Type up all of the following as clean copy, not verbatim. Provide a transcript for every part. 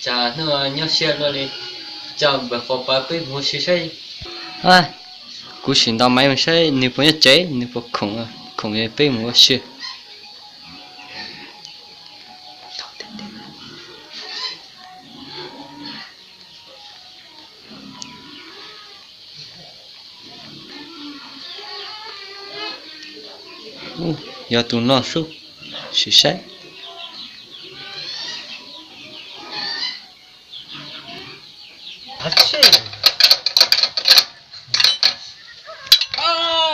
chả nó nhớ xe rồi đi chả bật phò bà bị mua xí xí à cú xin tao mấy mình sẽ nếu phải chế nếu phải không ấy bị mua xí giờ tụi nó số xí xí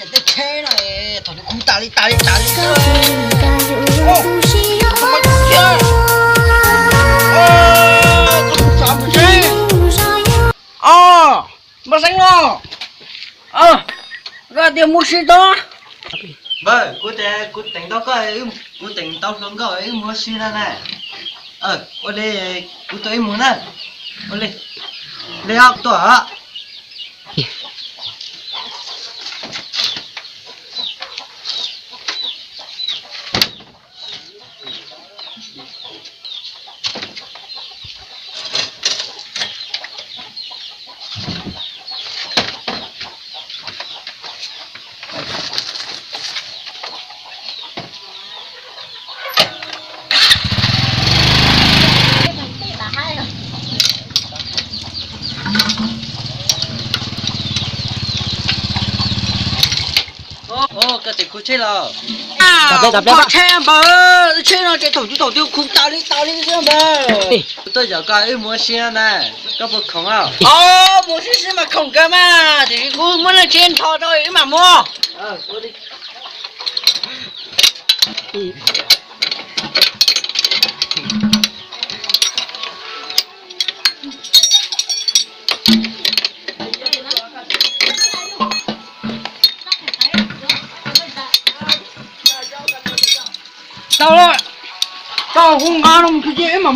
giờ tôi chơi này thằng nó cũng tali rồi mà xanh nó ra tiền mua xí đó vâng cô tỉnh tao coi cô tỉnh tao xuống coi mua xí ra này ô đây cô tới muốn nè ô đây học tỏa ô cái tiền cô chơi là tập đấy chơi bờ chơi nó chơi thầu tiêu khung tali chơi bờ tôi giờ coi mua xí này có một không à mua xí mà không cơ mà thì cô muốn là trên thò thôi mà mua cô đi tao rồi tao không ăn không cái gì mà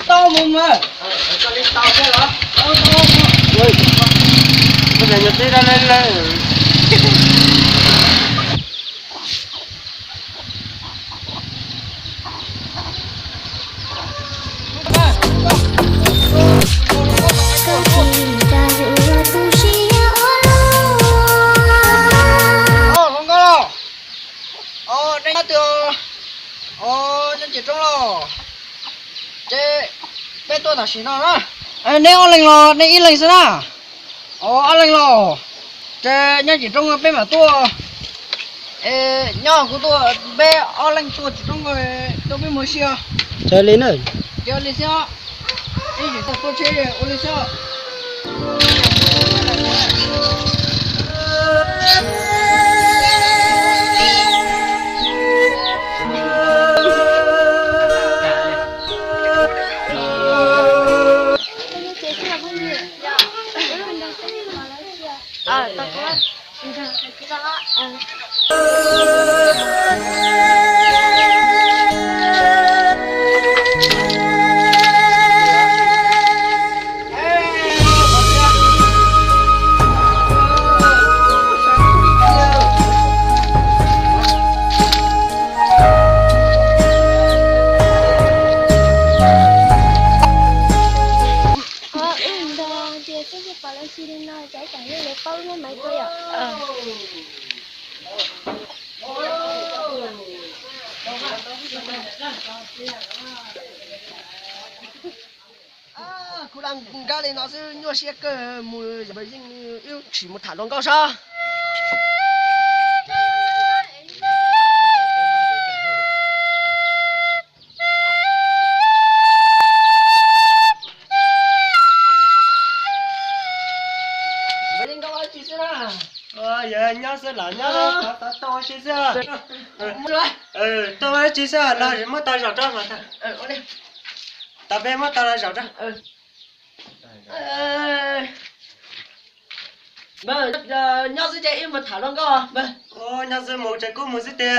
tao muốn mà tao chơi đó bây giờ nhặt đi ra lên nhân chỉ trong lò chế bé tôi là xí nó đó nếu anh lò nếu ít lần sao nào anh lò chế nhân chỉ trong bé mà tôi nhỏ của tôi bé anh tôi chỉ trong người tôi biết mới xưa chơi lên rồi chơi lên xưa đi chỉ tôi chơi lên xưa cô đang ra đây nó sẽ nhua xe cơ mùi bây giờ yêu chỉ một thả lon cao sao bây giờ cao chỉ sẽ là giờ nhớ sẽ là nhớ tao chỉ sẽ tao chỉ sẽ là gì mà tao rõ mà ta tao bé mà tao rõ nhau sẽ chạy một thả lon cao vâng nhớ sẽ một trái cũng một sẽ tiền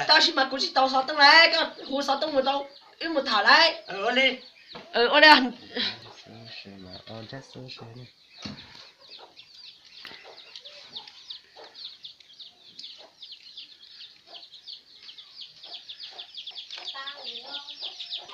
tao chỉ mà cũng chỉ tao sáu tầng này cái hồ sáu tầng một tao yêu một thả này đi ở đây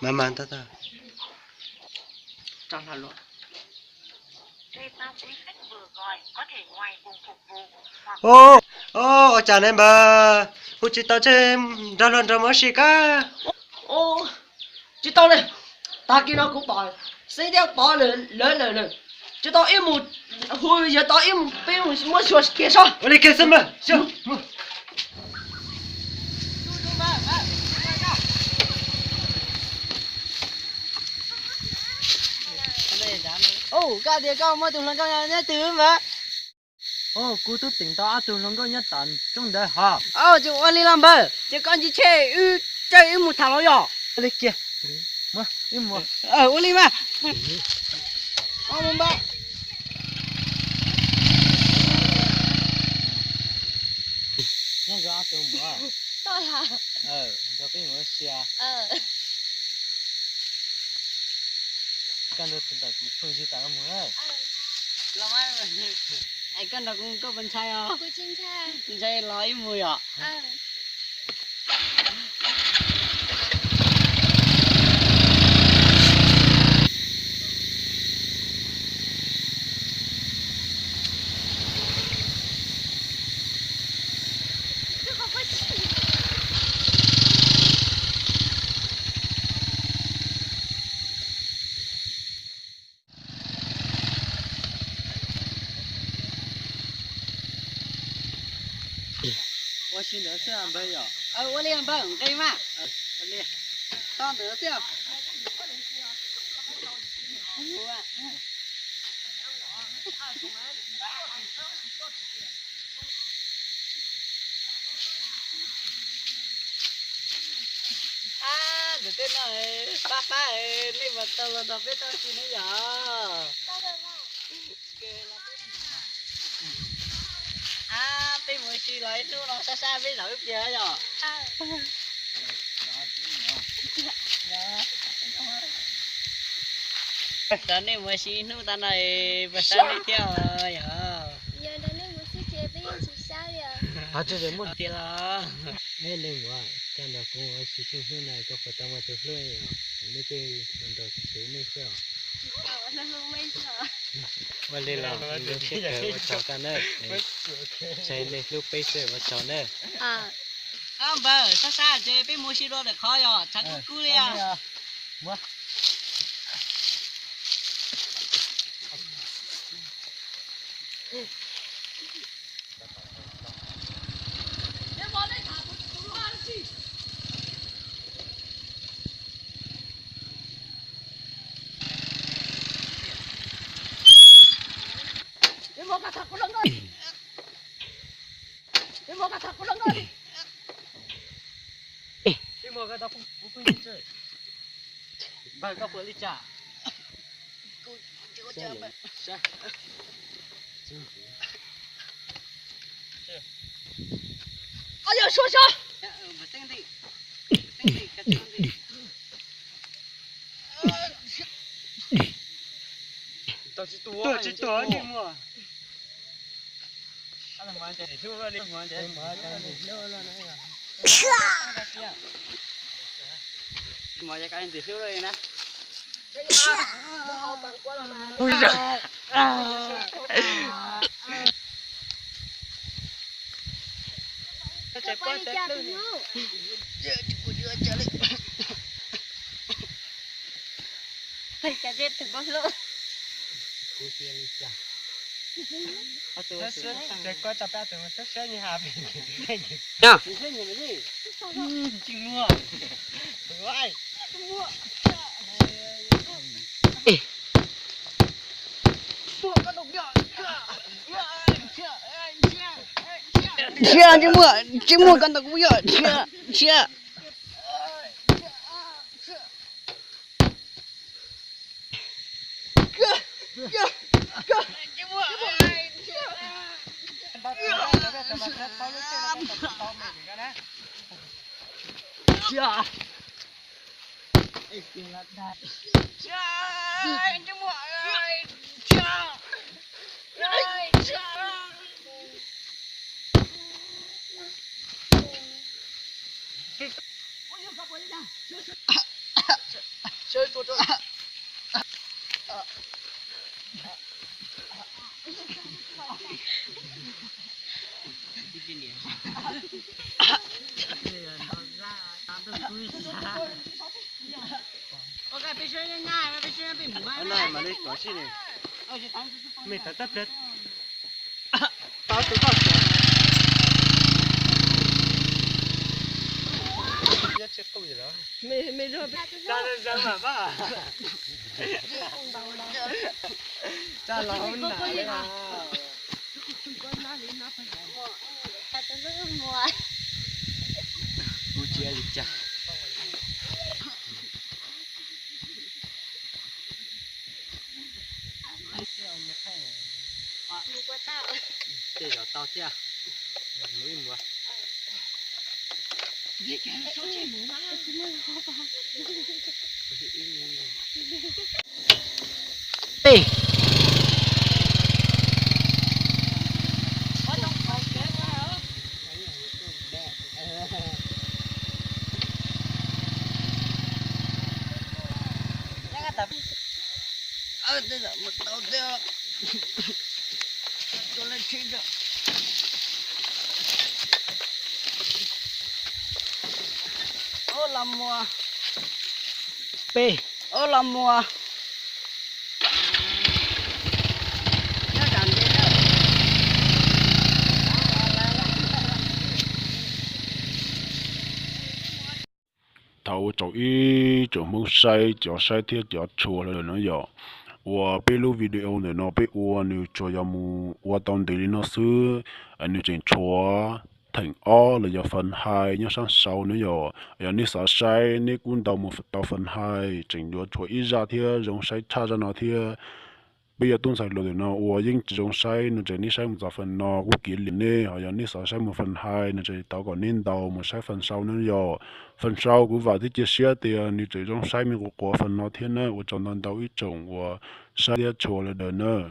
Mà ta ta. Trong thằng luôn. Trên bao quý khách vừa gọi có thể ngoài vùng phục vụ hoặc Ô, chả nên bà. Hú chỉ tao chơi ra lần ra mới xí cả. Ô, chị tao này, ta kia nó cũng bỏ, xây đeo bỏ lên. Chị tao im một, hồi giờ tao im bên một mua chuột kia sao? Ô, đi kia xem mà. Sao? Ô, cái gì con mua tụi lần con nhà nhá từ mà. Ô, cú tôi tỉnh tao áp dụng cái nhất tận trong đời hả? Ô, chị ăn đi làm bơ, chị con chị chơi một thằng nó nhỏ. Ô, đi kia. Mà, im mà. Ăn đi mà. Ăn ba. Nhá cho áp dụng mà. tôi hả? Cho cái người xia. Cái nước tỉnh tao phương gì tao muốn ấy. Làm ai mà. Ai con đó cũng có bên trái à? Cô chính cha. Bên trái nói mùi à? Tôi xin được sẽ làm bây giờ. Ăn đi làm bơ, cây mà. Ăn đi. Tao tự xem. Được tên này, ba ơi, đi vào tao là đọc biết tao xin đấy giờ. Bây giờ chị lấy nó xa với lỗi giờ rồi. Tao này mới xin nó tao này bữa sáng đi theo rồi. Giờ đến đây một chiếc chế bây giờ chỉ sao rồi? À, chứ để muốn Tiền là nghe lên quá. Cái nào cũng ở sự chung hướng này có phải tao mà tôi lôi rồi. Nên tôi lần đầu chế nên sao? Nó không mấy giờ. Mà lên là lúc chết rồi cháu ta nữa. Chạy lên lúc bây giờ mà cháu nữa. bơ, xa chế bây mua xí đồ để khó rồi, chắc cũng cú liền. Mua. Cái mua cái đó không chơi. Bà có phải đi trả. Sao? Ôi giời, xua xua. Mà tên đi. Cái tên đi. Tôi chỉ tua đi mua. Anh làm ăn để thu đi mua để mở cái để lô lên này. Mở ra cái để phiếu đây nè. Ôi giời. Chạy qua chạy luôn. Phải chạy chết thử con lỡ. Cú tiền đi trả. Để coi tập ra từ tất sẽ như hà bình. Nha. Thế gì gì? Chừng mua. Vậy. Chưa chứ mua con tao cũng giờ chưa. chơi chuột chuột ok bây giờ nha bây giờ bị mù anh này mà đi có gì này ôi chị tao mình phải tắt đất tao tự tao nhất chết không gì đó mày rồi cha lên răng mà ba cha là không nả đấy à cô chia lịch cha đây là tao chia mới mua Ê. Đây là một tàu tiêu tôi lên trên được ô làm mùa p ô làm mùa头走一就冇晒，就晒贴就错了那样。我被录 video 的那被我呢做有冇我当地的那是，你正错。thành o là do phần hai nhớ sáng sau nữa rồi giờ ní sợ sai ní cũng đầu một đầu phần hai chỉnh được chuỗi ít ra thì dùng sai cha ra nó thì bây giờ tuân sai rồi nó ủa nhưng dùng sai nó chỉ ní sai một phần nó cũng kỹ liền nè giờ ní sợ sai một phần hai nó chỉ tao còn nên đầu một sai phần sau nữa rồi phần sau cũng vào thì chia sẻ thì ní chỉ dùng sai mình của phần nó thiên nữa 我 chọn đầu ít chủng 我sai đi chùa là được nữa